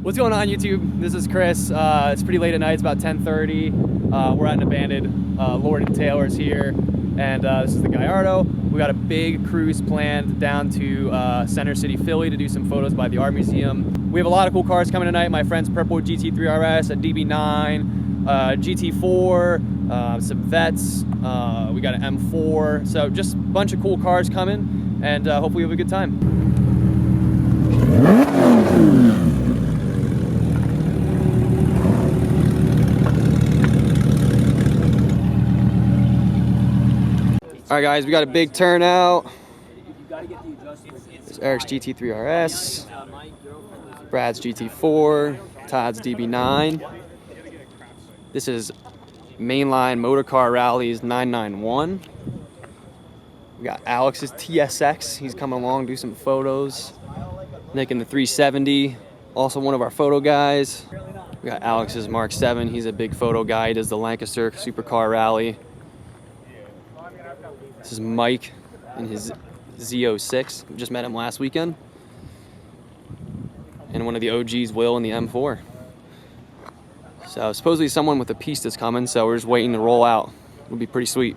What's going on, YouTube? This is Chris. It's pretty late at night. It's about 10:30. We're at an abandoned Lord & Taylor's here, and this is the Gallardo. We got a big cruise planned down to Center City, Philly, to do some photos by the Art Museum. We have a lot of cool cars coming tonight. My friend's Purple GT3 RS, a DB9, GT4, some Vets. We got an M4. So just a bunch of cool cars coming, and hopefully we have a good time. All right, guys, we got a big turnout. There's Eric's GT3 RS, Brad's GT4, Todd's DB9. This is Mainline Motor Car Rallies 991. We got Alex's TSX. He's coming along, do some photos. Nick in the 370, also one of our photo guys. We got Alex's Mark 7. He's a big photo guy. He does the Lancaster Supercar Rally. This is Mike in his Z06. We just met him last weekend. And one of the OGs, Will, in the M4. So supposedly someone with a piece that's coming, so we're just waiting to roll out. It'll be pretty sweet.